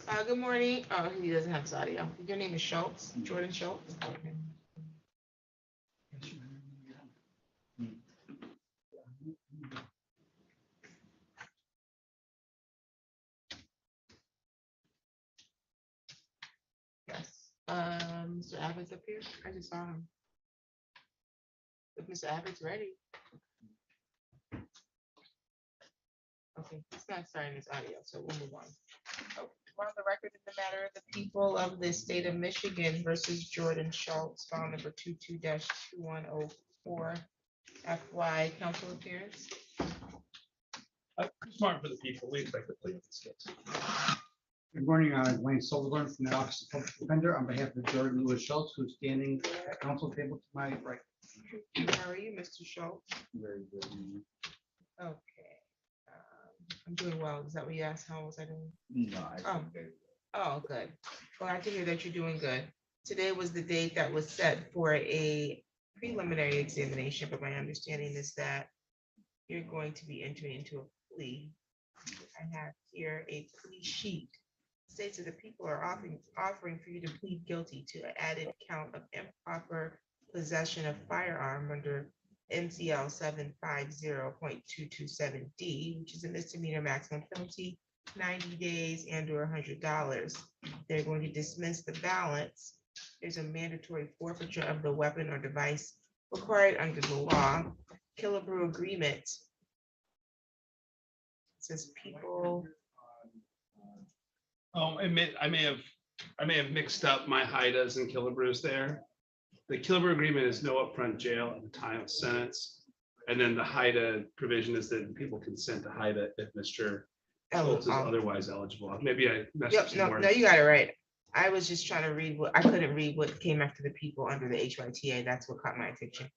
Good morning. Oh, he doesn't have his audio. Your name is Schultz, Jordan Schultz. Okay. Yes. Mr. Abbott's up here. I just saw him. If Mr. Abbott's ready. Okay, he's not starting his audio, so we'll move on. Oh, we're on the record in the matter of the people of the state of Michigan versus Jordan Schultz, file number 22-2104. FY council appearance. Smart for the people. We expect to play with this case. Good morning, Wayne Silverburn from the Office of Public Defender on behalf of Jordan Lewis Schultz, who's standing at council table to my right. How are you, Mr. Schultz? Very good. Okay. I'm doing well. Is that what you asked? How was I doing? No, Oh, good. Glad to hear that you're doing good. Today was the date that was set for a preliminary examination, but my understanding is that you're going to be entering into a plea. I have here a plea sheet. States that the people are offering for you to plead guilty to an added count of improper possession of firearm under MCL 750.227D, which is a misdemeanor maximum penalty, 90 days and/or $100. They're going to dismiss the balance. There's a mandatory forfeiture of the weapon or device required under the law. Killebrew agreement. It says people. Oh, I may have mixed up my HIDAs and Killebrews there. The Killebrew agreement is no upfront jail at the time of sentence. And then the HIDA provision is that people consent to HIDA if Mr. Schultz is otherwise eligible. Maybe I messed up Yep, some no, words. no, you got it right. I was just trying to read what I couldn't read what came after the people under the HYTA. That's what caught my attention.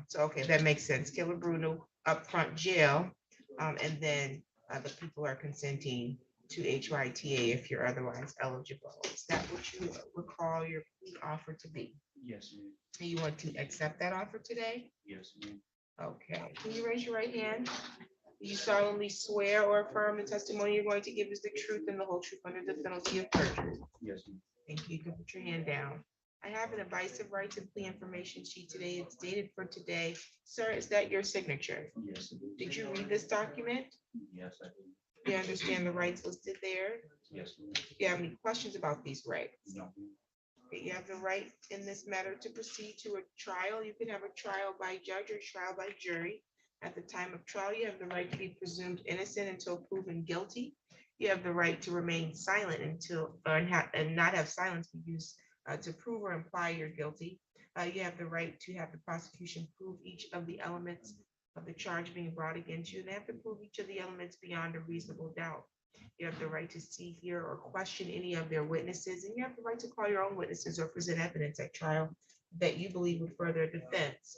So okay, that makes sense. Killebrew, no upfront jail, and then the people are consenting to HYTA if you're otherwise eligible. Is that what you recall your plea offer to be? Yes, ma'am. Do you want to accept that offer today? Yes, ma'am. Okay, can you raise your right hand? Do you solemnly swear or affirm the testimony you're going to give is the truth and the whole truth under the penalty of perjury? Yes, ma'am. Thank you. You can put your hand down. I have an advice of rights and plea information sheet today. It's dated for today. Sir, is that your signature? Yes, ma'am. Did you read this document? Yes, I do. Do you understand the rights listed there? Yes, ma'am. Do you have any questions about these rights? No, ma'am. You have the right in this matter to proceed to a trial. You can have a trial by judge or trial by jury. At the time of trial, you have the right to be presumed innocent until proven guilty. You have the right to remain silent until, and not have silence be used to prove or imply you're guilty. You have the right to have the prosecution prove each of the elements of the charge being brought against you. They have to prove each of the elements beyond a reasonable doubt. You have the right to see, hear, or question any of their witnesses, and you have the right to call your own witnesses or present evidence at trial that you believe would further a defense.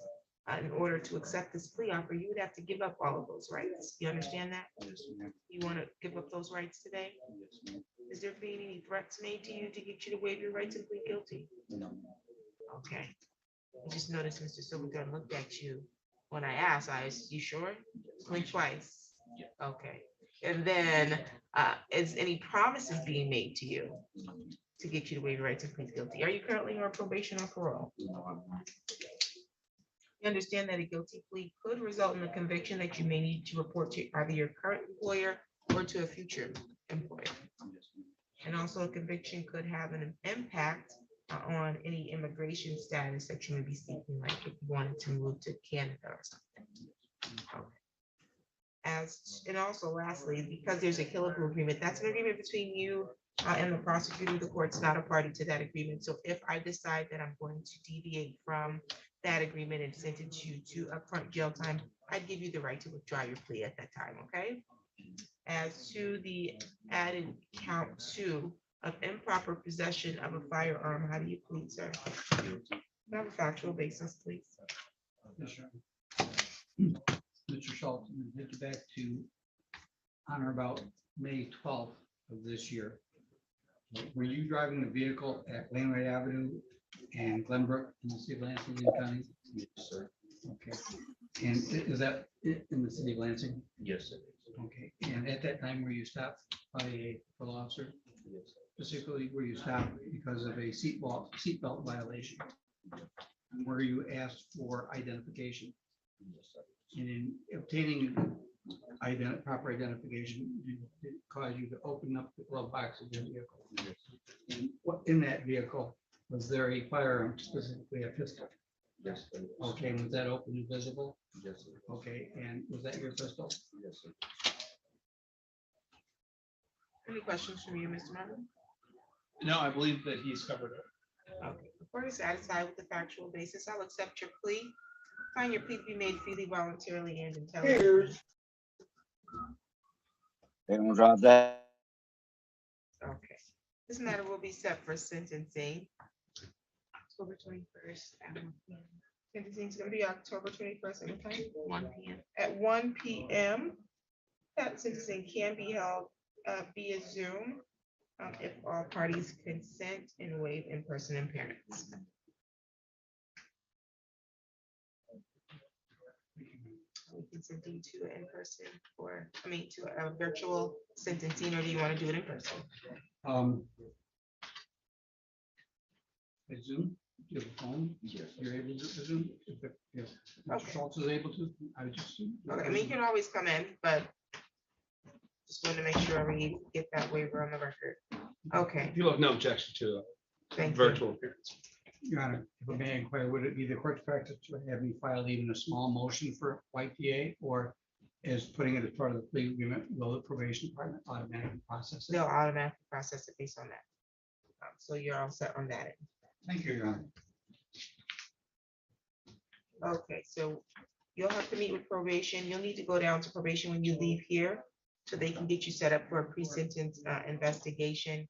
In order to accept this plea offer, you would have to give up all of those rights. You understand that? Yes, ma'am. You want to give up those rights today? Yes, ma'am. Is there being any threats made to you to get you to waive your right to plead guilty? No, ma'am. Okay. I just noticed Mr. Silverthorne looked at you when I asked, you sure? Blink twice. Yeah. Okay. And then, is any promises being made to you to get you to waive your right to plead guilty? Are you currently on probation or parole? No, I'm not. You understand that a guilty plea could result in a conviction that you may need to report to either your current employer or to a future employer. Yes, ma'am. And also a conviction could have an impact on any immigration status that you may be seeking, like if you wanted to move to Canada or something. Okay. And also lastly, because there's a Killebrew agreement, that's an agreement between you and the prosecutor. The court's not a party to that agreement. So if I decide that I'm going to deviate from that agreement and sentence you to upfront jail time, I'd give you the right to withdraw your plea at that time, okay? As to the added count 2 of improper possession of a firearm, how do you plead, sir? Have a factual basis, please. Yes, sir. Mr. Schultz, I'm gonna take you back to on or about May 12th of this year. Were you driving the vehicle at Wainwright Avenue and Glenbrook in the city of Lansing, Lee County? Yes, sir. Okay. And is that in the city of Lansing? Yes, it is. Okay. And at that time, were you stopped by a parole officer? specifically where you stopped because of a seatbelt violation, where you asked for identification. And in obtaining proper identification, it caused you to open up the glove box of your vehicle. And what in that vehicle, was there a firearm, specifically a pistol? Yes. Okay, and was that open and visible? Yes, sir. Okay, and was that your pistol? Yes, sir. Any questions from you, Mr. Martin? No, I believe that he's covered it. Okay, before you're satisfied with the factual basis, I'll accept your plea. Find your plea to be made freely, voluntarily, and intelligently. They don't drop that. Okay, this matter will be set for sentencing. October 21st. Sentencing is gonna be October 21st at what time? 1 p.m. At 1 p.m. That sentencing can be held via Zoom if all parties consent and waive in-person impairments. We consenting to an in-person to a virtual sentencing, or do you want to do it in person? I Zoom, do you have a phone? Yes. You're able to Zoom? If Mr. Okay. Schultz is able to, I would just. Okay, I mean, you can always come in, but just wanted to make sure we get that waiver on the record. Okay, If you have no objection to a thank you. virtual appearance. Your Honor, if I may inquire, would it be the court's practice to have me file even a small motion for YPA, or is putting it as part of the plea agreement, will the probation department automatically process it? They'll automatically process it based on that. So you're all set on that. Thank you, Your Honor. Okay, so you'll have to meet with probation. You'll need to go down to probation when you leave here, so they can get you set up for a pre-sentence investigation.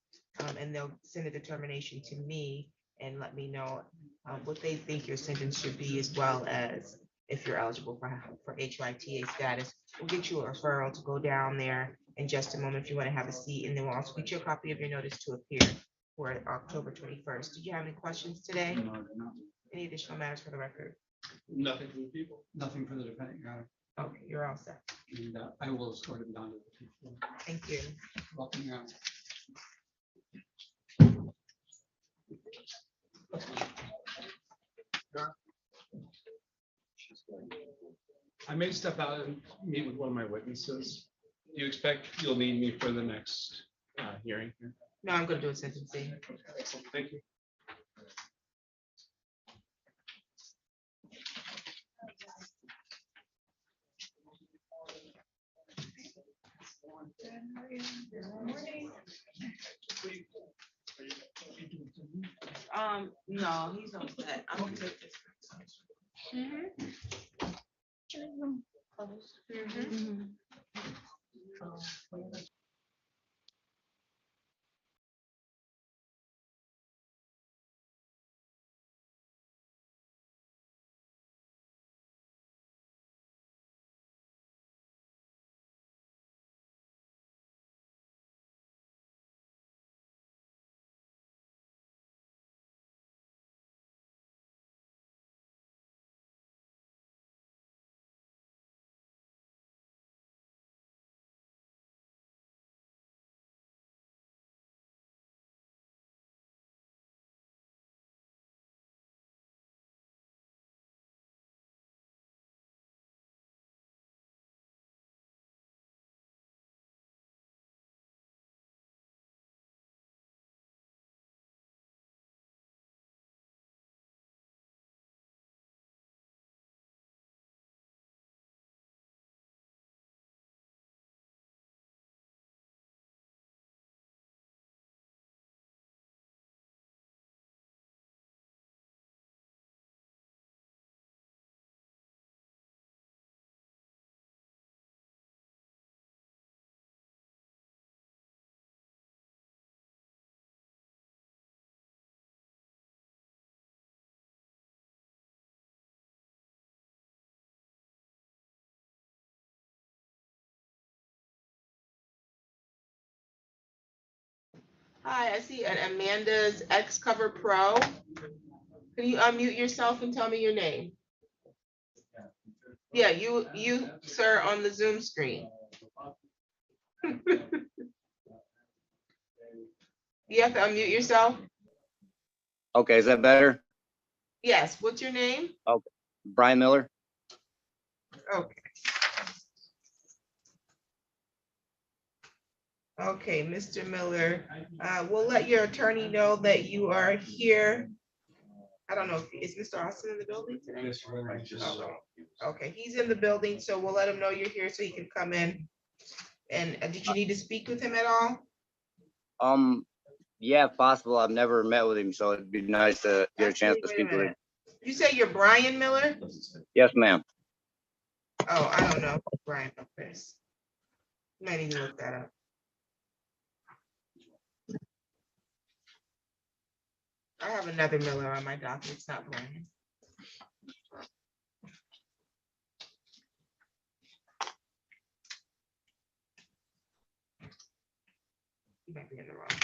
And they'll send a determination to me and let me know what they think your sentence should be, as well as if you're eligible for HYTA status. We'll get you a referral to go down there in just a moment if you want to have a seat, and then we'll also get you a copy of your notice to appear for October 21st. Did you have any questions today? Any additional matters for the record? Nothing from the people. Nothing for the defendant, Your Honor. Okay, you're all set. And I will escort him down to the floor. Thank you. Welcome, Your Honor. I may step out and meet with one of my witnesses. Do you expect you'll need me for the next hearing here? No, I'm gonna do a sentencing. Excellent, thank you. No, he's on set. I'm gonna take this. Hi, I see an Amanda's X Cover Pro. Can you unmute yourself and tell me your name? Yeah, you, sir, on the Zoom screen. You have to unmute yourself. Okay, is that better? Yes, what's your name? Brian Miller? Okay. Okay, Mr. Miller, we'll let your attorney know that you are here. I don't know, is Mr. Austin in the building today? Okay, he's in the building, so we'll let him know you're here so he can come in. And did you need to speak with him at all? Yeah, if possible. I've never met with him, so it'd be nice to get a chance to Actually, wait a speak with him. minute. You say you're Brian Miller? Yes, ma'am. Oh, I don't know, Brian, Chris. Might need to look that up. I have another Miller on my docket, it's not Brian. You might be in the wrong group.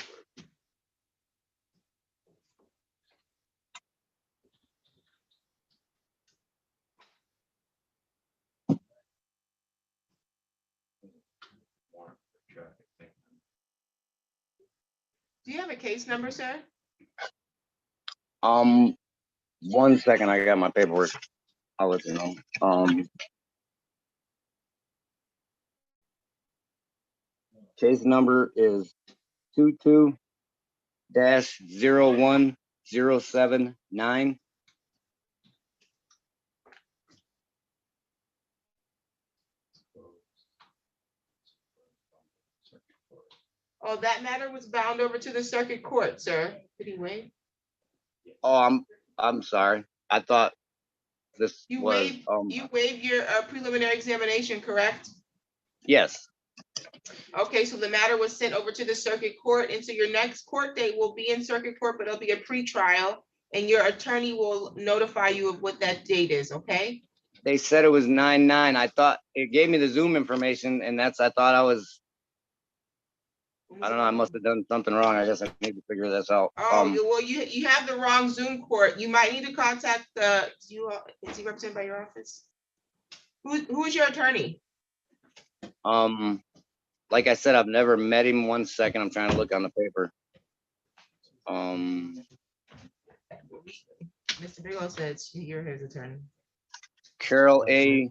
Do you have a case number, sir? 1 second, I got my paperwork. I'll let you know. Case number is 22-01079. Oh, that matter was bound over to the circuit court, sir. Did he wait? Oh, I'm sorry. I thought this You was, waived your preliminary examination, correct? yes. Okay, so the matter was sent over to the circuit court, and so your next court date will be in circuit court, but it'll be a pretrial, and your attorney will notify you of what that date is, okay? They said it was 9/9. I thought it gave me the Zoom information, and I thought I don't know, I must have done something wrong. I guess I need to figure this out. Oh, well, you have the wrong Zoom court. You might need to contact is he represented by your office? Who is your attorney? Like I said, I've never met him. 1 second, I'm trying to look on the paper. Mr. Bigelow said you're his attorney. Carol A.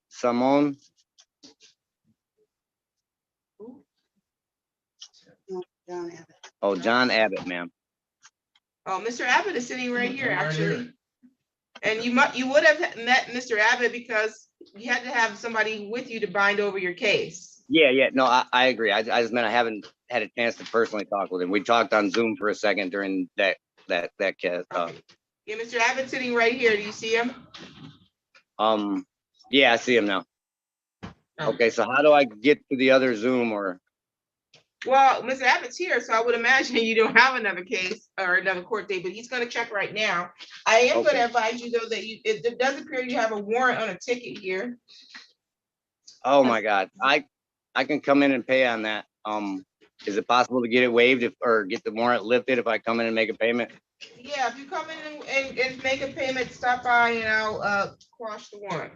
Simone. Who? Oh, John Abbott, ma'am. Oh, Mr. Abbott is sitting right here, actually. And you would have met Mr. Abbott because you had to have somebody with you to bind over your case. Yeah. No, I agree. I just meant I haven't had a chance to personally talk with him. We talked on Zoom for a second during that case. Okay. Yeah, Mr. Abbott sitting right here. Do you see him? Yeah, I see him now. Okay, so how do I get to the other Zoom or? Well, Mr. Abbott's here, so I would imagine you don't have another case or another court date, but he's gonna check right now. I am gonna advise you though that it does appear you have a warrant on a ticket here. Oh my God, I can come in and pay on that. Is it possible to get it waived or get the warrant lifted if I come in and make a payment? Yeah, if you come in and make a payment, stop by and I'll quash the warrant.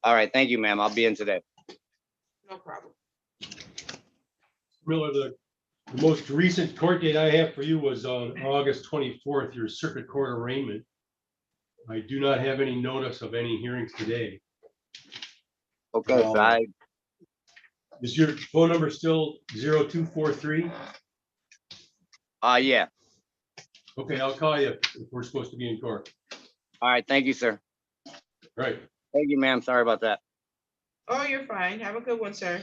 All right, thank you, ma'am. I'll be in today. No problem. Miller, the most recent court date I have for you was on August 24th, your circuit court arraignment. I do not have any notice of any hearings today. Okay, so Is your phone number still 0243? yeah. Okay, I'll call you if we're supposed to be in court. All right, thank you, sir. Right. Thank you, ma'am. Sorry about that. Oh, you're fine. Have a good one, sir.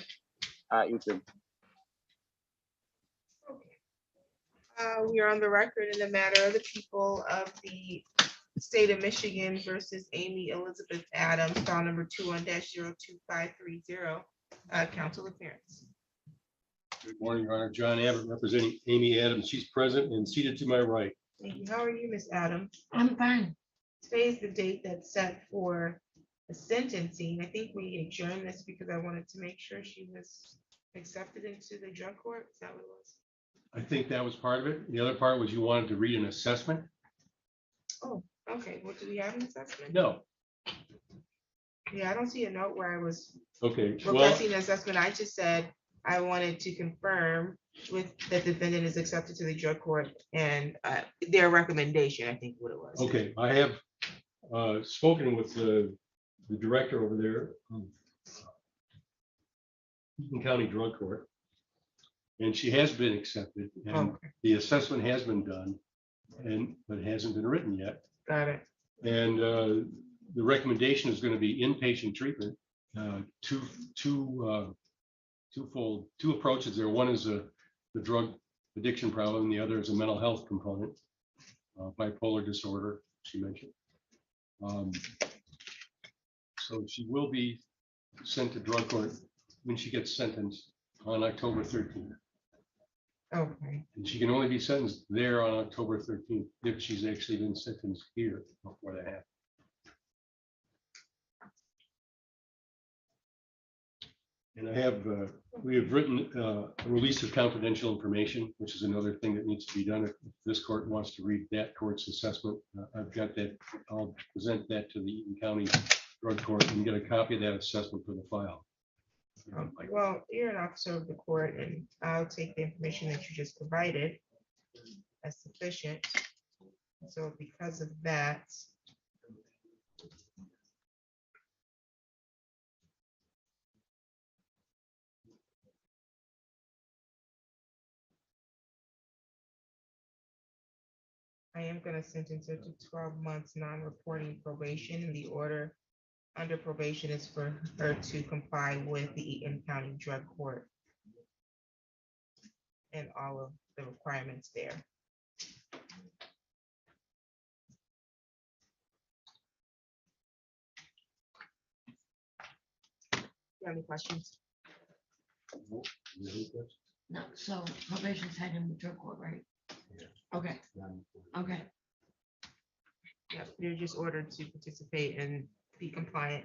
You too. We are on the record in the matter of the people of the state of Michigan versus Amy Elizabeth Adams, file number 21-02530. Council appearance. Good morning, Your Honor. John Abbott representing Amy Adams. She's present and seated to my right. Thank you. How are you, Miss Adams? I'm fine. Today is the date that's set for the sentencing. I think we adjourned this because I wanted to make sure she was accepted into the drug court. Is that what it was? I think that was part of it. The other part was you wanted to read an assessment. Oh, okay. Well, do we have an assessment? No. Yeah, I don't see a note where I was Okay. Well, requesting an assessment. I just said I wanted to confirm with the defendant is accepted to the drug court and their recommendation, I think what it was. Okay, I have spoken with the director over there, Eaton County Drug Court. And she has been accepted and Okay, the assessment has been done but it hasn't been written yet. got it. And the recommendation is going to be inpatient treatment. Two approaches there. One is the drug addiction problem, the other is a mental health component, bipolar disorder, she mentioned. So she will be sent to drug court when she gets sentenced on October 13th. Okay, And she can only be sentenced there on October 13th if she's actually been sentenced here before that happens. And we have written a release of confidential information, which is another thing that needs to be done. If this court wants to read that court's assessment, I've got that. I'll present that to the Eaton County Drug Court and get a copy of that assessment for the file. well, you're an officer of the court and I'll take the information that you just provided as sufficient. So because of that, I am gonna sentence her to 12 months non-reporting probation. And the order under probation is for her to comply with the Eaton County Drug Court and all of the requirements there. You have any questions? No, so probation's had him with drug court, right? Okay, okay, Yep, you're just ordered to participate and be compliant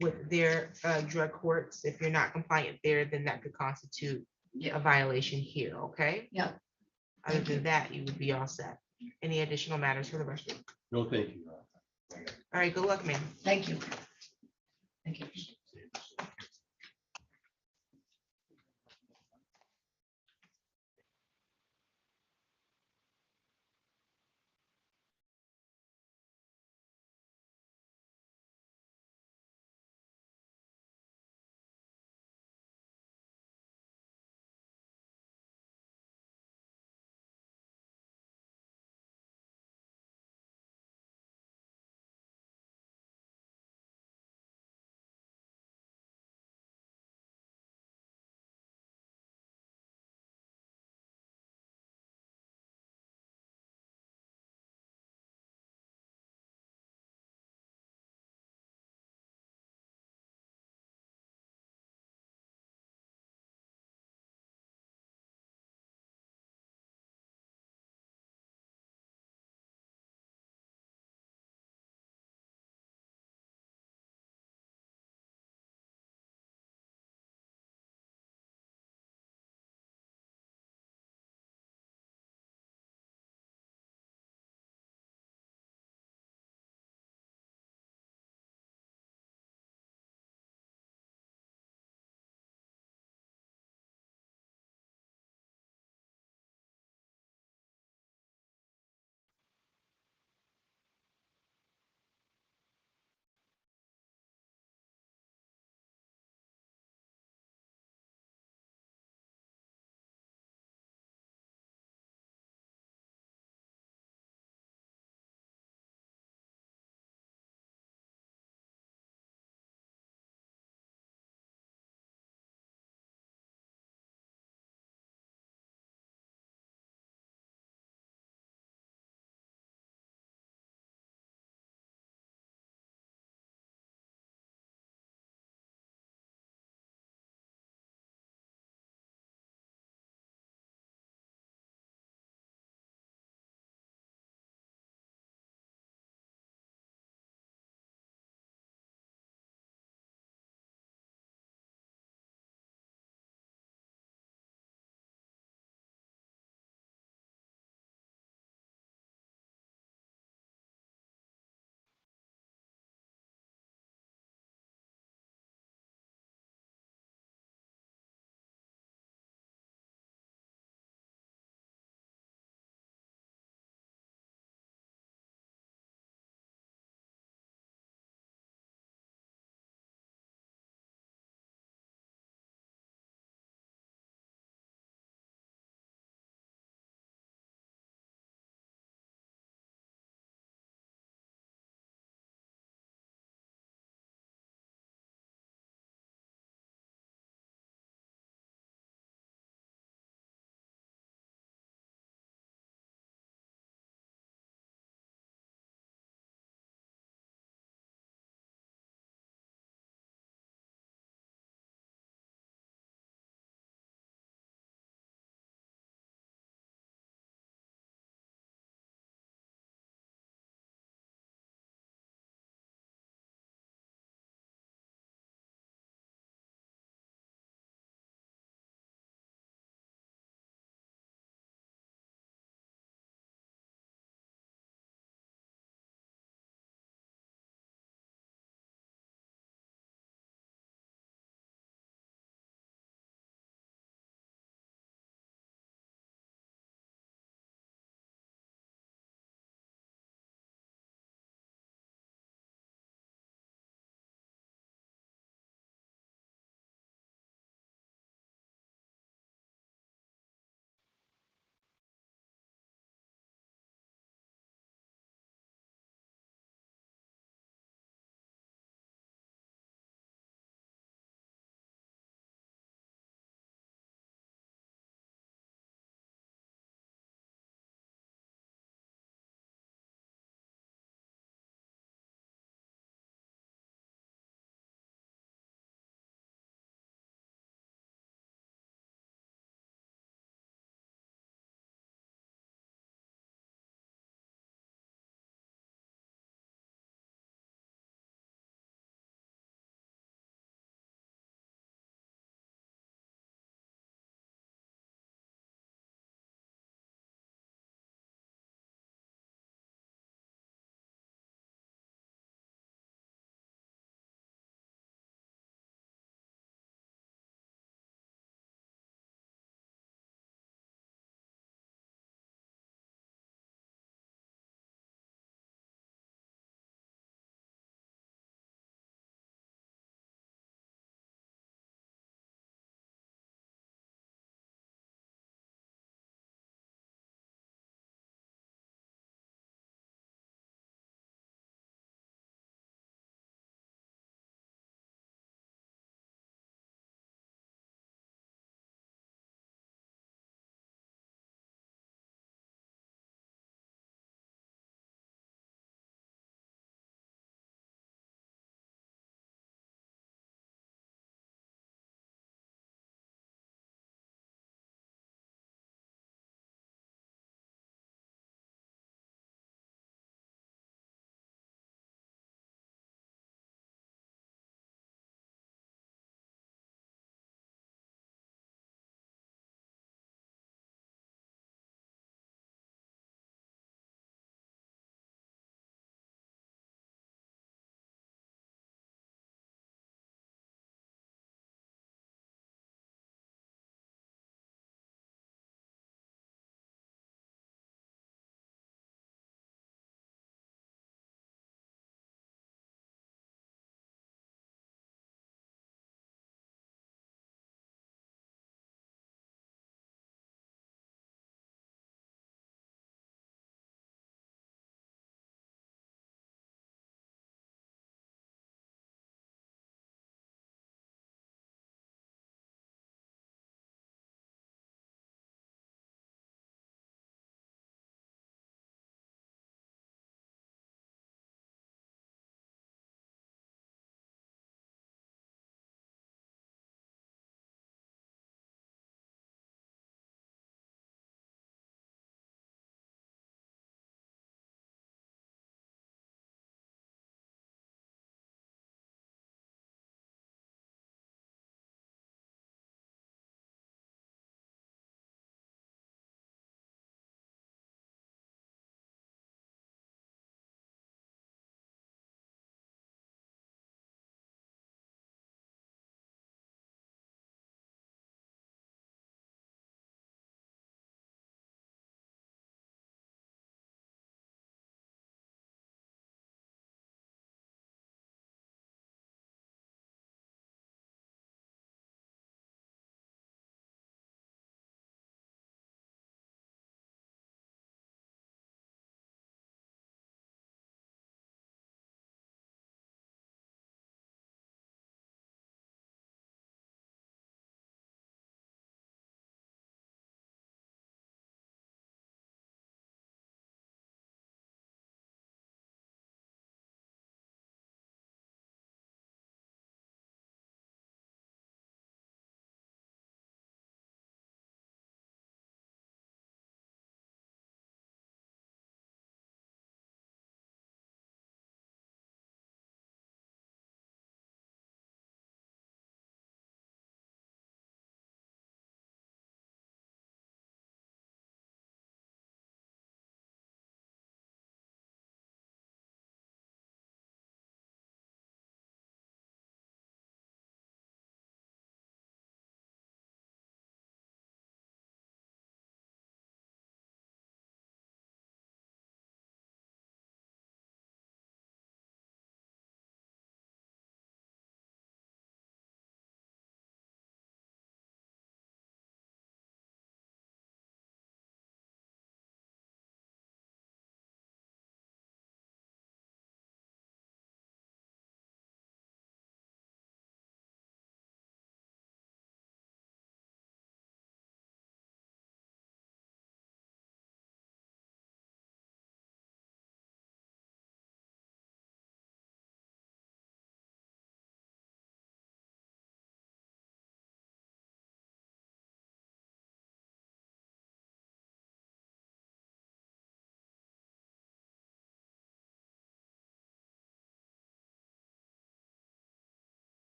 with their drug courts. If you're not compliant there, then that could constitute Yeah. a violation here, okay? yeah. Other Thank you. than that, you would be all set. Any additional matters for the rest of you? No, thank you. All right, good luck, ma'am. Thank you. Thank you.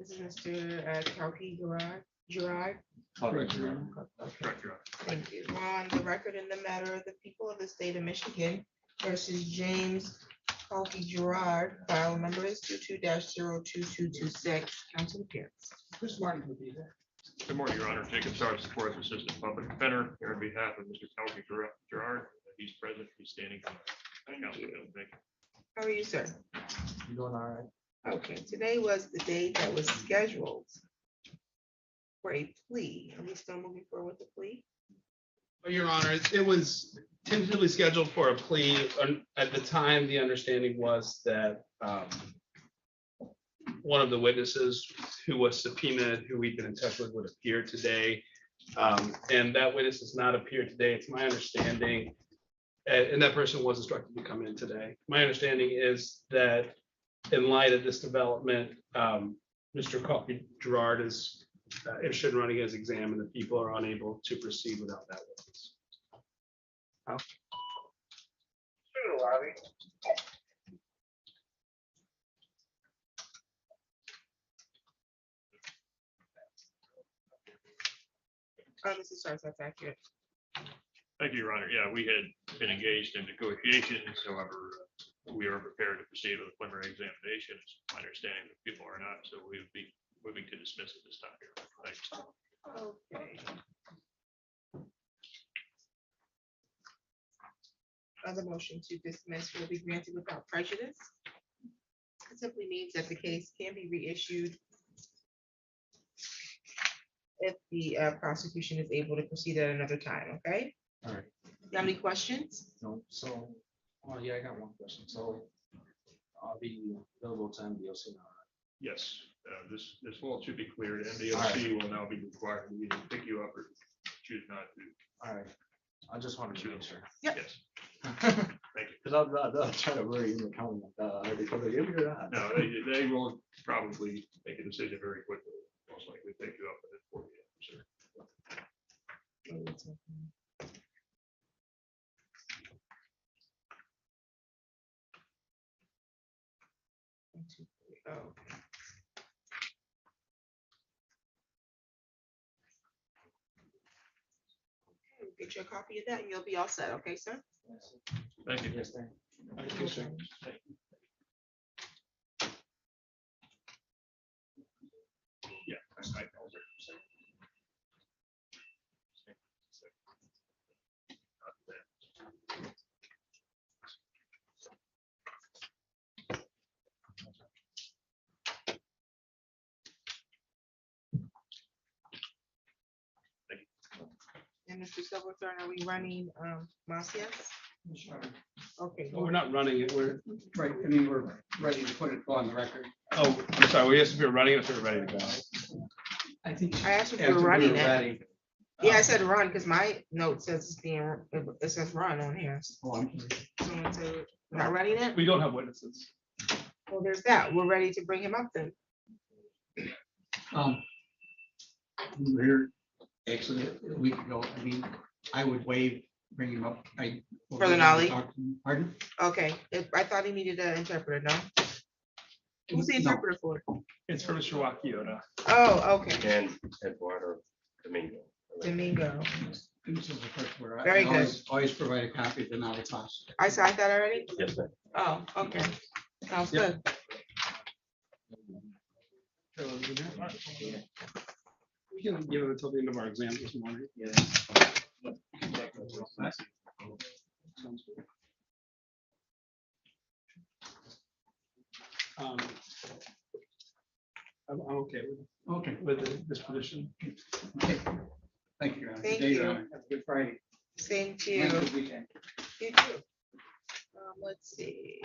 This is Mr. Kalki Gerard. Correct, Your Honor. Correct, Your Honor. Thank you. On the record in the matter of the people of the state of Michigan versus James Kalki Gerard, file number is 22-02226. Council appearance. Chris Martin would be there. Good morning, Your Honor. Jacob Sarvis, Fourth Assistant Public Defender, here on behalf of Mr. Kelly Gerard. He's present, he's standing. Counsel, thank you. How are you, sir? You doing all right? Okay, today was the date that was scheduled for a plea. Are we still moving forward with the plea? Your Honor, it was tentatively scheduled for a plea. At the time, the understanding was that one of the witnesses who was subpoenaed, who we've been in touch with, would appear today. And that witness does not appear today. It's my understanding, and that person was instructed to come in today. My understanding is that in light of this development, Mr. Coffey Gerard is interested in running his exam, and the people are unable to proceed without that witness. Mr. Starks, that's accurate. Thank you, Your Honor. Yeah, we had been engaged in negotiations, however, we are prepared to proceed with a preliminary examination. It's my understanding that people are not, so we would be moving to dismiss at this time. Thanks. Okay. The motion to dismiss will be granted without prejudice. It simply means that the case can be reissued if the prosecution is able to proceed at another time, okay? All right. You have any questions? No, so, yeah, I got one question. So I'll be available to MDOC now. Yes, this vault should be cleared. MDOC will now be required to either pick you up or choose not to. All right. I just wanted to make sure. Yep. Yes. Because I'm not trying to worry you counting are they going to give me or not? No, they will probably make a decision very quickly. Most likely pick you up at 4 p.m. sir. Oh. Okay, get you a copy of that and you'll be all set, okay, sir? Thank you. Yes, thank you. Thank you, sir. Yeah. I- And Mr. Silverthorne, are we running Marcia's? Okay. Well, we're not running it. We're, Right, I mean, we're ready to put it on the record. oh, I'm sorry. We asked if we were running it, if we were ready to go. I think. I asked if we after were running it. ready. Yeah, I said run because my note says it's being, it says run on here. Oh, I'm sorry. So we're not running it? We don't have witnesses. Well, there's that. We're ready to bring him up then. We were here actually a week ago. I mean, I would waive bringing him up. For the Nolly? Pardon? Okay, I thought he needed an interpreter, no? Who's the No. interpreter for? It's for Mr. Wakiota. Oh, okay. And Eduardo Domingo. Domingo. This is the first word. Very I good. always provide a copy of the Nolly class. I signed that already? Yes, ma'am. Oh, okay. Sounds Yep. good. We can give it until the end of our exam this morning. Sounds good. I'm okay Okay, with the disposition. okay. Thank you. Your Honor. Thank Good day, Your you. Honor. Have a good Friday. Same to And you. good weekend. You too. Let's see.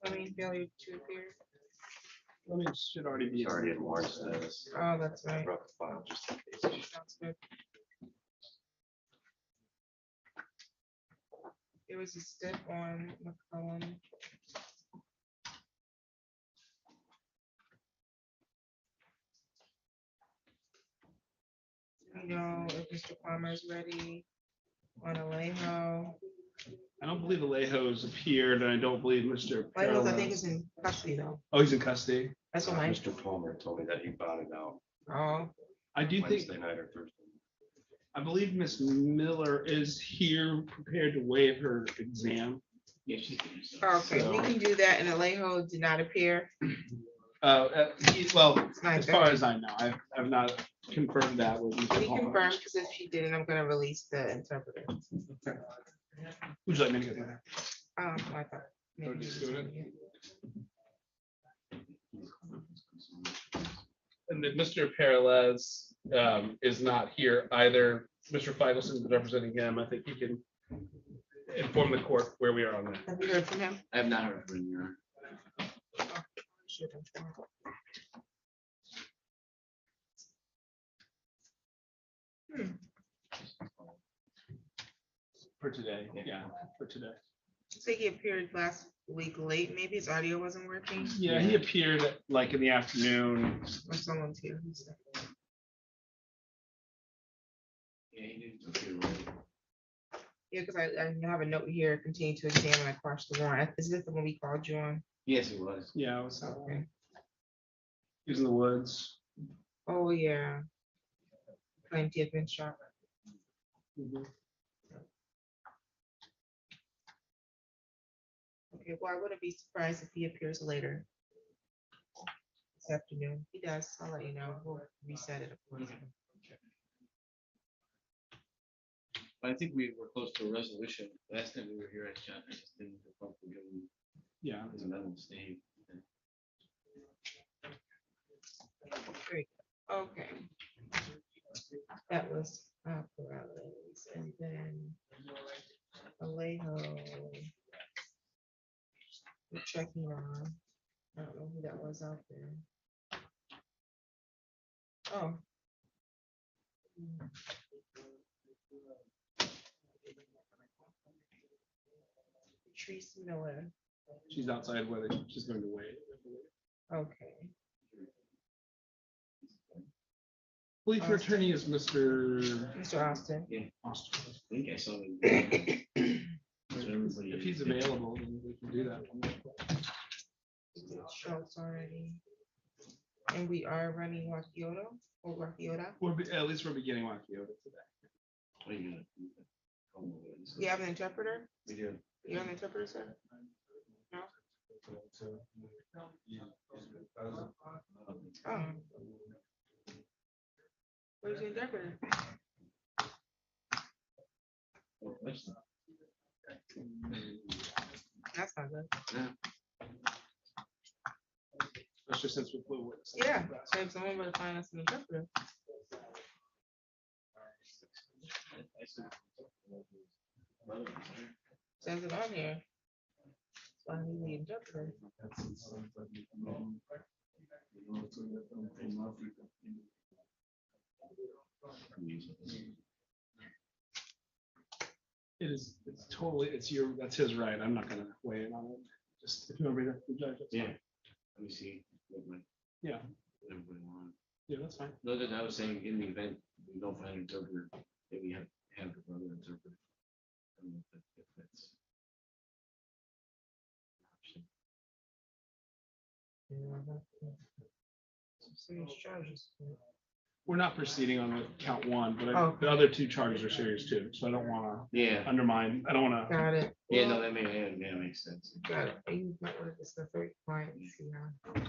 I mean, failure to appear. Let me, should already be. It's already in warrant status. Oh, that's I right. brought the file just in case. Sounds good. There was a step on McCollum. You know, if Mr. Palmer is ready on Alejo. I don't don't believe Alejo's appeared, and I don't believe Mr. Lighthouse, I think, Perez. is in custody though. Oh, he's in custody. That's what I, Mr. Palmer told me that he bonded out oh, I do think, Wednesday night or Thursday. I believe Miss Miller is here prepared to waive her exam. Yeah, she. okay, we can do that, and Alejo did not appear. Well, It's not as far there. as I know, I've not confirmed that with Can Mr. you Palmer. confirm, because if she didn't, I'm gonna release the interpreter. Would you like me to get there? I thought. maybe just he was do it? on here. And then Mr. Perez is not here either. Mr. Feigelson is representing him. I think he can inform the court where we are on that. Have you heard from him? I have not heard from you. Should have. For today, yeah, for today. So he appeared last week late, maybe his audio wasn't working, Yeah, he appeared like in the afternoon. or someone's here. he said. Yeah, he didn't appear right. Yeah, because I have a note here, continue to examine, I quashed the warrant. Is this the one we called you on? Yes, it was. Yeah, I was, Okay. he was in the woods. Oh, yeah. Claimed he had been shot. Okay, well, I wouldn't be surprised if he appears later this afternoon. He does, I'll let you know. We'll reset it. Of course. I think we were close to a resolution. Last time we were here, I just didn't feel comfortable giving Yeah. his amendment staying. Great. Okay. That was Perez, and then Alejo. We're checking on. I don't know who that was out there. Oh. Patrice Miller. She's outside whether she's going to wait. Okay. Believe her attorney is Mr. Mr. Austin. Austin. I think I saw him. If he's available, then we can do that. Schultz already. And we are running Wakioto or Wakiota. At least we're beginning Wakiota today. You have an interpreter? We do. You have an interpreter, sir? No? Oh. Where's the interpreter? That's not good. Especially since we flew with. Yeah, so if someone would find us an interpreter. Says it on here. So I need the interpreter. It is, it's totally, it's your, that's his right. I'm not gonna weigh in on it. Just if you want me to judge it. Yeah. Let me see. Yeah. Everybody want. Yeah, that's fine. No, that I was saying in the event we don't find an interpreter, that we have the brother interpreter. I don't know if that's. Some serious charges. We're not proceeding on the count one, but Oh. the other two charges are serious too. So I don't wanna Yeah. undermine, I don't wanna. Got it. Yeah, no, that makes sense. Got it. You might want to discuss the client. See how.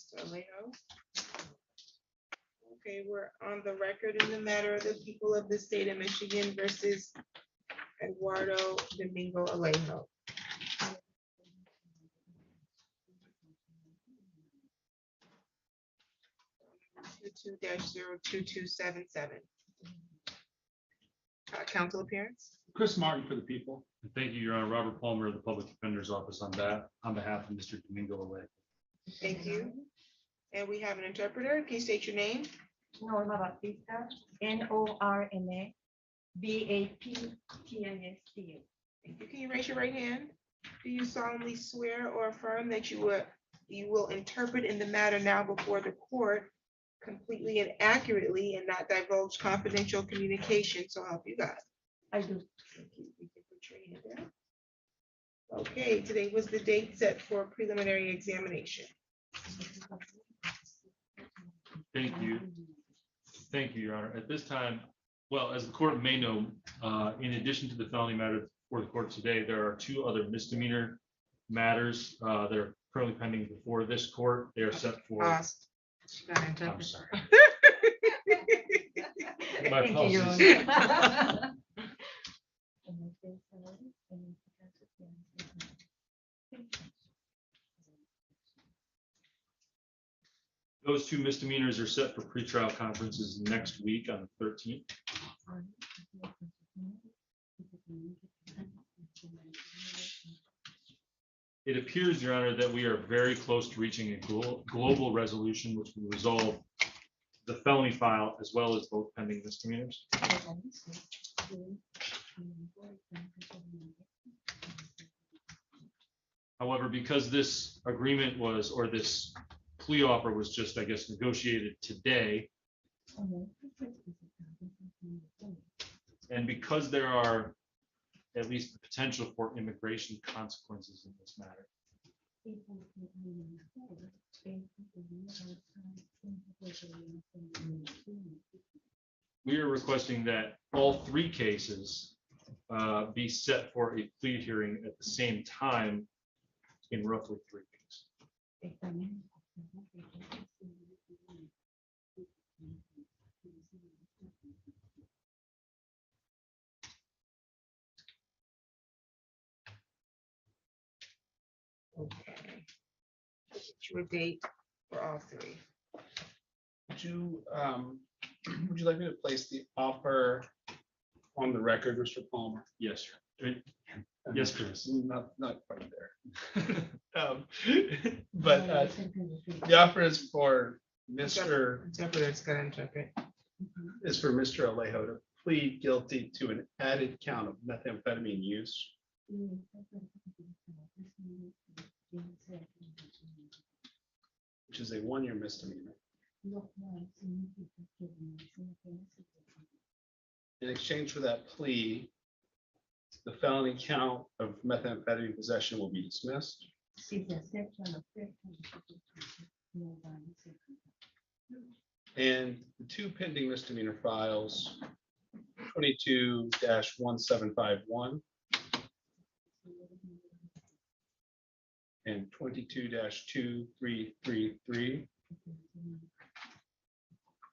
Mr. Alejo. Okay, we're on the record in the matter of the people of the state of Michigan versus Eduardo Domingo Alejo. 22-02277. Council appearance. Chris Martin for the people. Thank you, Your Honor. Robert Palmer of the Public Defender's Office on behalf of Mr. Domingo Alay. Thank you. And we have an interpreter. Can you state your name? Norma Baptista, Norma Baptista. Thank you. Can you raise your right hand? Do you solemnly swear or affirm that you will interpret in the matter now before the court completely and accurately and not divulge confidential communication, so help you God? I do. Thank you. You can put your hand down. Okay, today was the date set for preliminary examination. Thank you. Thank you, Your Honor. At this time, well, as the court may know, in addition to the felony matter before the court today, there are two other misdemeanor matters that are currently pending before this court. They are set for. I'm sorry. My Thank you, apologies. Your Those two misdemeanors are set for pretrial conferences next week on the 13th. It appears, Your Honor, that we are very close to reaching a global resolution which will resolve the felony file as well as both pending misdemeanors. However, because this agreement was, or this plea offer was just, I guess, negotiated today, and because there are at least the potential for immigration consequences in this matter, we are requesting that all three cases be set for a plea hearing at the same time in roughly 3 weeks. Okay. Your date for all three. Would you like me to place the offer on the record, Mr. Palmer? Yes, sir. Yes, Chris. Not quite there. But the offer is for Mr. Interpreter's gonna interpret. Alejo to plead guilty to an added count of methamphetamine use. Which is a 1-year misdemeanor. In exchange for that plea, the felony count of methamphetamine possession will be dismissed. And the two pending misdemeanor files, 22-1751 and 22-2333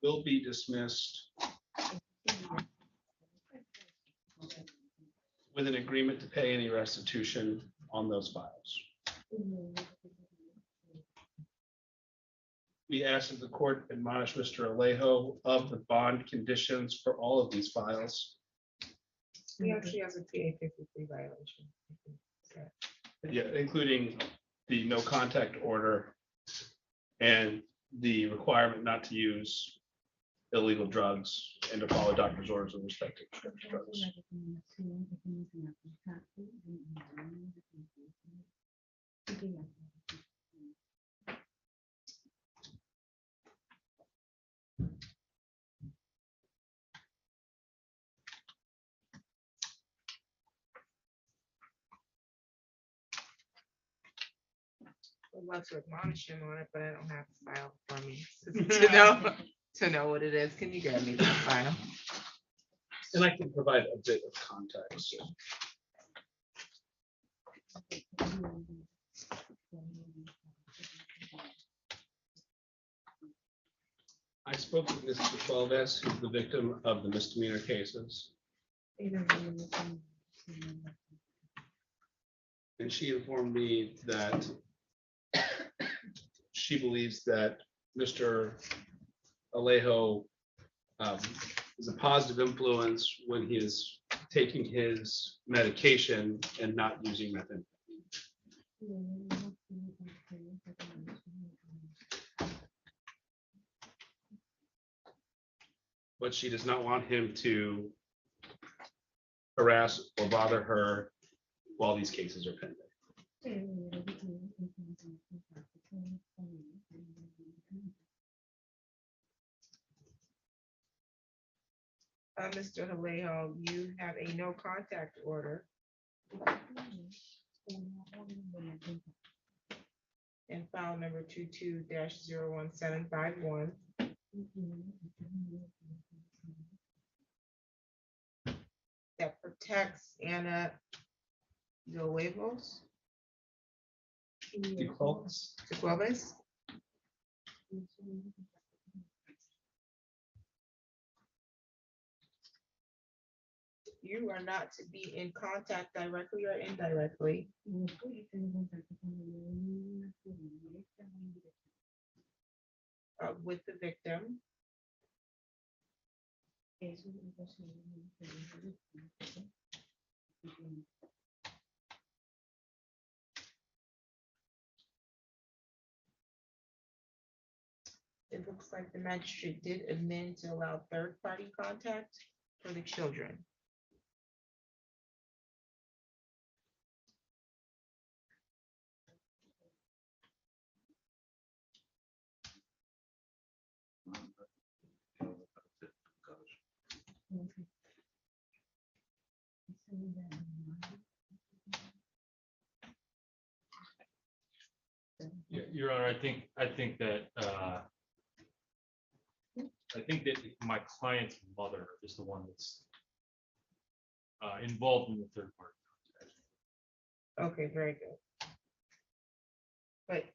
will be dismissed with an agreement to pay any restitution on those files. We ask that the court admonish Mr. Alejo of the bond conditions for all of these files. He actually has a PA 53 violation. Yeah, including the no contact order and the requirement not to use illegal drugs and to follow doctor's orders with respect to prescription drugs. I'd love to admonish him on it, but I don't have the file for me to know what it is. Can you grab me the file? And I can provide a bit of context. I spoke with Mr. Twelves, who's the victim of the misdemeanor cases, and she informed me that she believes that Mr. Alejo is a positive influence when he is taking his medication and not using methadone. But she does not want him to harass or bother her while these cases are pending. Mr. Alejo, you have a no contact order in file number 22-01751. That protects Anna Huevos. Tequilves. You are not to be in contact directly or indirectly with the victim. It looks like the magistrate did amend to allow third-party contact for the children. Yeah, Your Honor, I think that my client's mother is the one that's involved in the third party. Okay, very good. But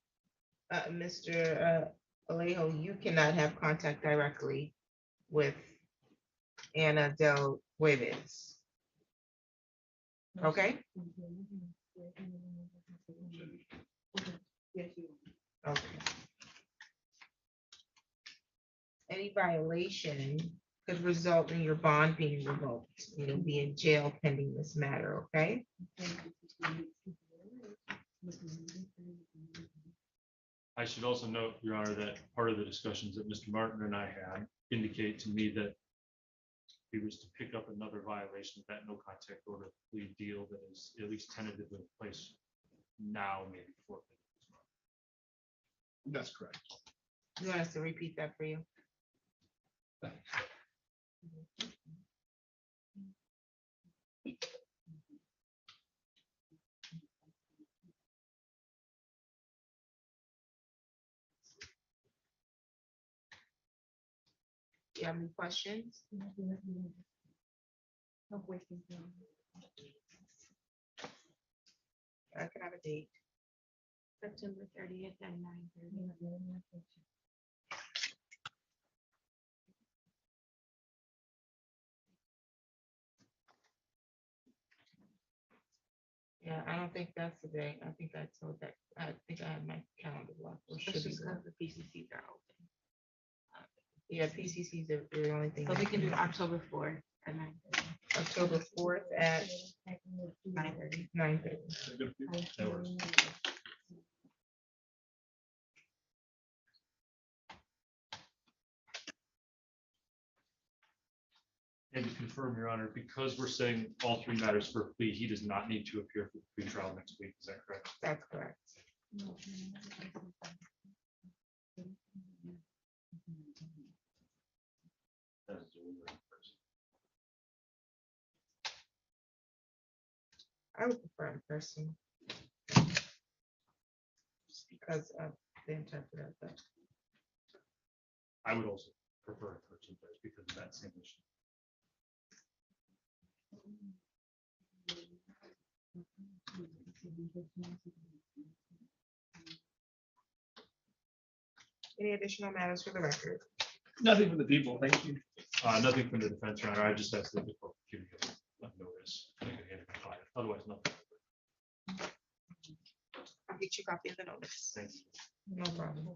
Mr. Alejo, you cannot have contact directly with Ana Del Jueves. Okay? Okay. Any violation could result in your bond being revoked. You'll be in jail pending this matter, okay? I should also note, Your Honor, that part of the discussions that Mr. Martin and I had indicate to me that he was to pick up another violation of that no contact order plea deal that is at least tentatively in place now, maybe before. That's correct. You want us to repeat that for you? You have any questions? I can have a date. September 30th at 9:30. Yeah, I don't think that's the day. I think I told that, I think I have my calendar blocked. Or should That's be just blocked. because the PCCs are open. Yeah, PCCs are the only thing. So we that can do October 4th at 9:30. October 4th at 9:30. 9:30. That works. And to confirm, Your Honor, because we're setting all three matters for a plea, he does not need to appear for the pre-trial next week. Is that correct? That's correct. I would prefer in person. Because of the interpreter, but I would also prefer a person first because of that same issue. any additional matters for the record? Nothing for the people, thank you. Nothing from the defense, Your Honor. I just asked that the court give you a notice. They can hand it to the client. Otherwise, nothing. I'll get you a copy of the notice. Thank you. No problem.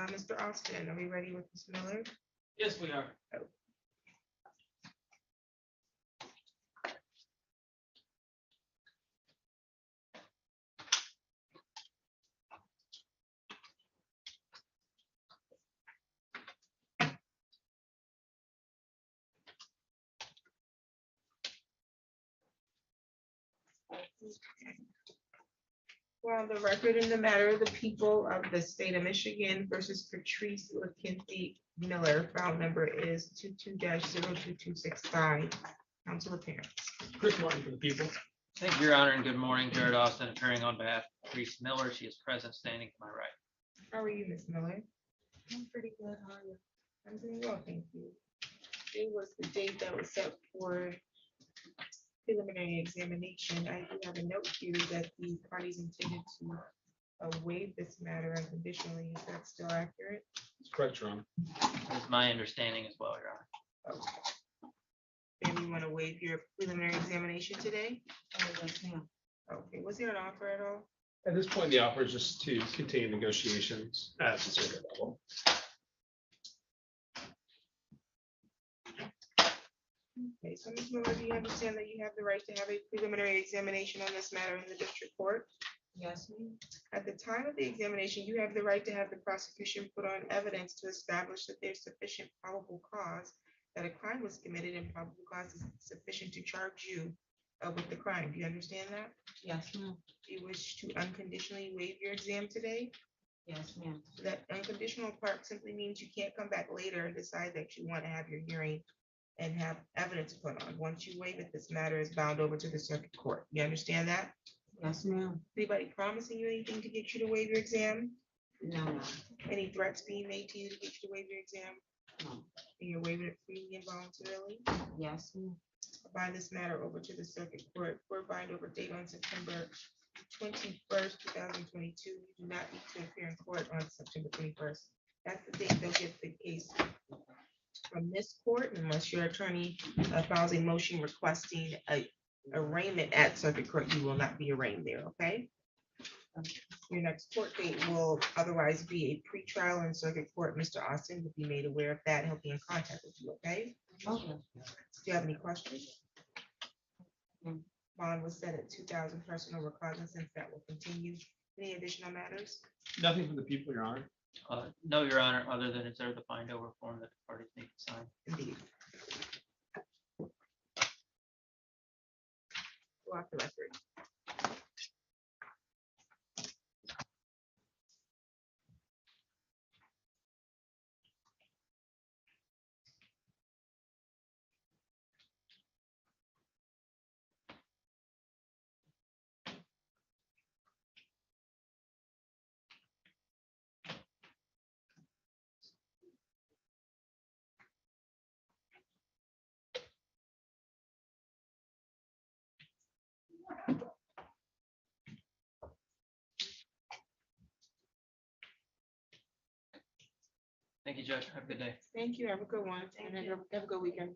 Mr. Austin, are we ready with Ms. Miller? Yes, we are. Well, the record in the matter of the people of the state of Michigan versus Patrice LaKenzie Miller, file number is 22-02265. Council appearance. Chris Martin for the people. Thank you, Your Honor, and good morning. Jared Austin appearing on behalf of Reese Miller. She is present, standing to my right. How are you, Ms. Miller? I'm pretty good, how are you? I'm doing well, thank you. It was the date that was set for preliminary examination. I do have a note here that the parties intended to waive this matter unconditionally. Is that still accurate? That's correct, Your Honor. That is my understanding as well, Your Honor. And you want to waive your preliminary examination today? Yes, ma'am. Okay, was there an offer at all? At this point, the offer is just to continue negotiations at the circuit level. Okay, so Ms. Miller, do you understand that you have the right to have a preliminary examination on this matter in the district court? Yes, ma'am. At the time of the examination, you have the right to have the prosecution put on evidence to establish that there's sufficient probable cause that a crime was committed, and probable cause is sufficient to charge you with the crime. Do you understand that? Yes, ma'am. Do you wish to unconditionally waive your exam today? Yes, ma'am. That unconditional part simply means you can't come back later and decide that you want to have your hearing and have evidence put on. Once you waive it, this matter is bound over to the circuit court. You understand that? Yes, ma'am. Anybody promising you anything to get you to waive your exam? No, ma'am. Any threats being made to you to get you to waive your exam? No. And you're waiving it freely and voluntarily? Yes, ma'am. By this matter over to the circuit court, court bind over date on September 21st, 2022. You do not need to appear in court on September 21st. That's the date they'll get the case from this court, unless your attorney files a motion requesting a arraignment at circuit court. You will not be arraigned there, okay? Your next court date will otherwise be a pretrial in circuit court. Mr. Austin will be made aware of that. He'll be in contact with you, okay? Okay. Do you have any questions? No. Bond was set at 2,000 personal recognizance. That will continue. Any additional matters? Nothing from the people, Your Honor. No, Your Honor, other than is there the bind over form that the parties need to sign? Indeed. Go off the record. Thank you, Judge. Have a good day. Thank you. Have a good one. And have a good weekend.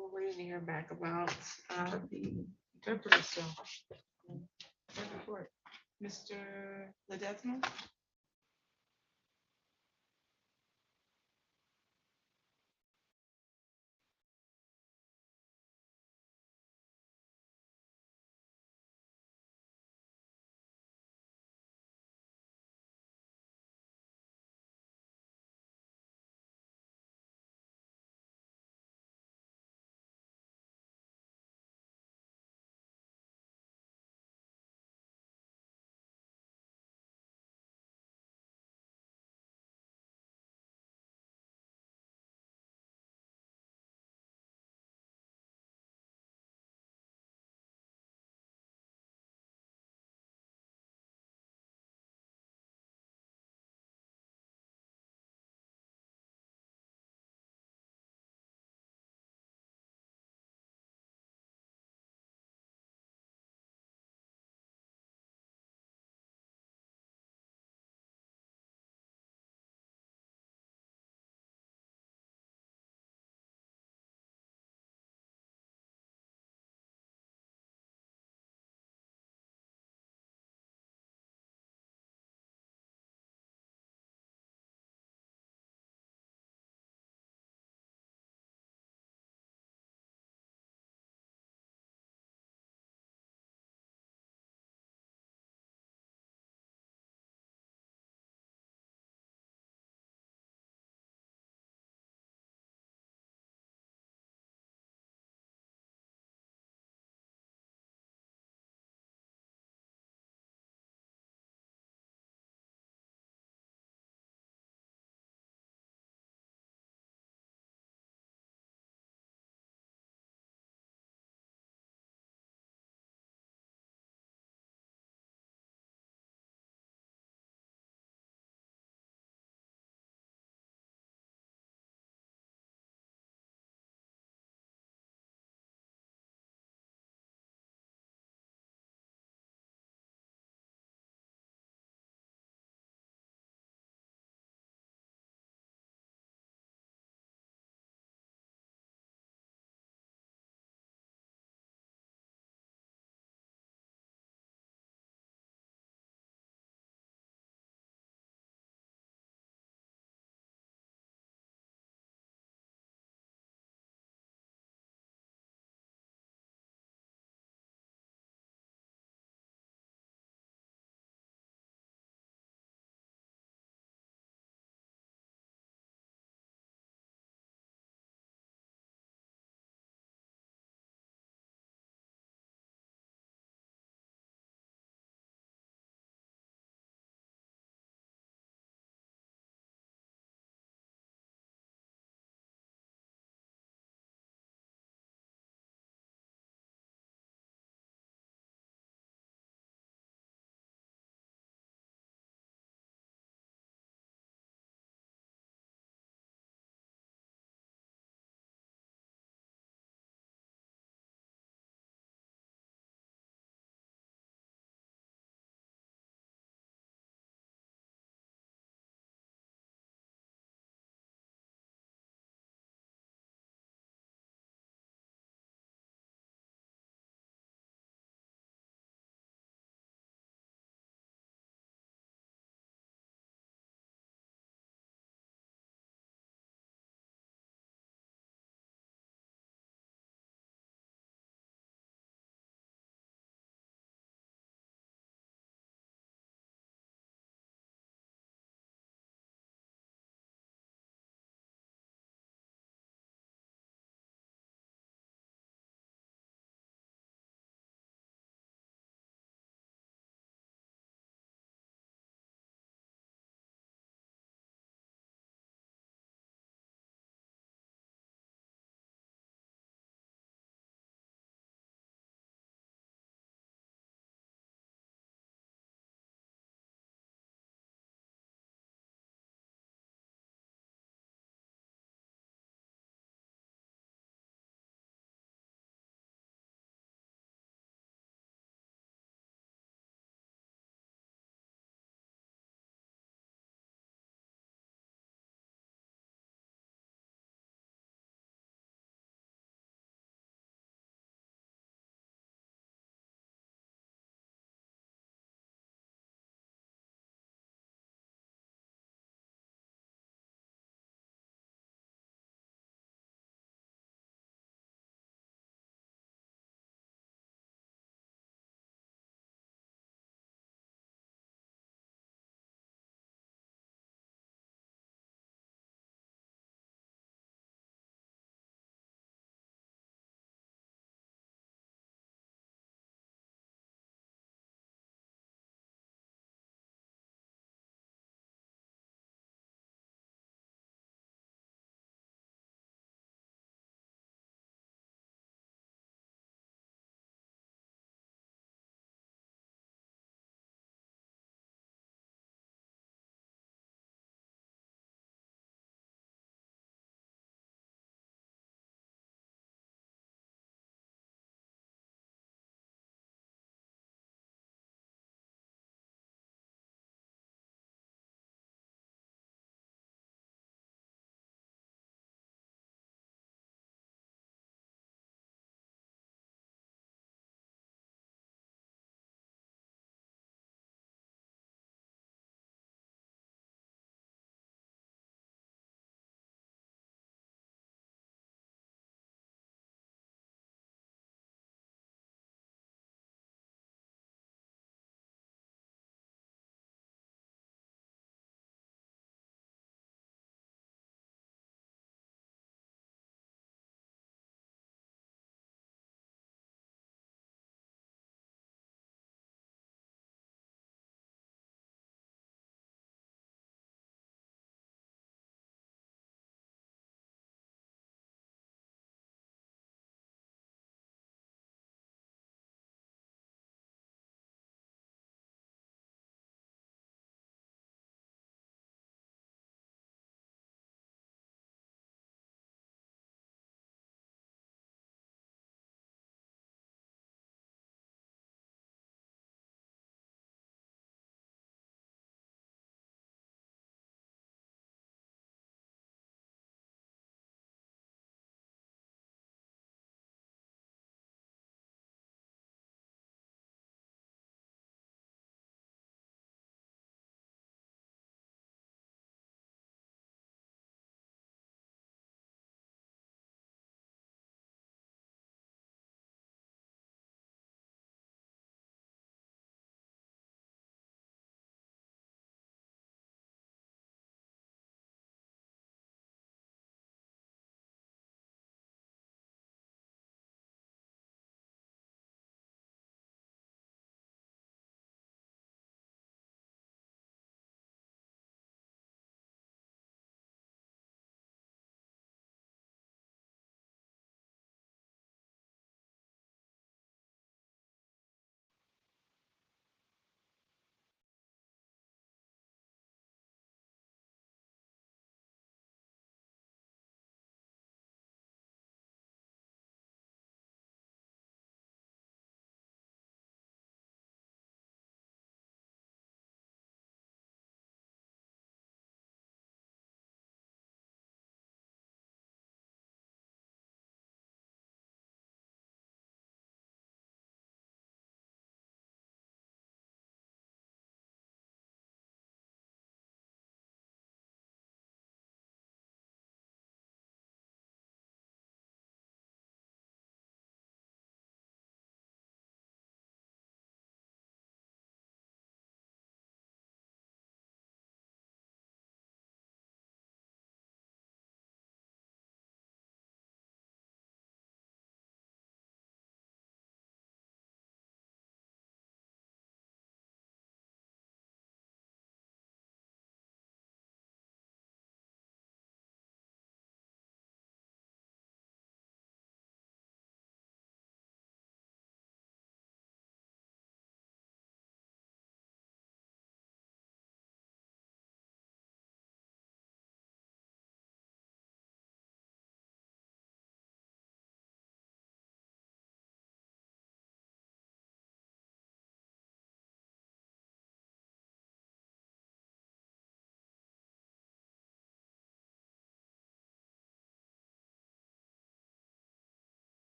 we're waiting to hear back about the interpreter, so. Report. Mr. Ledesma?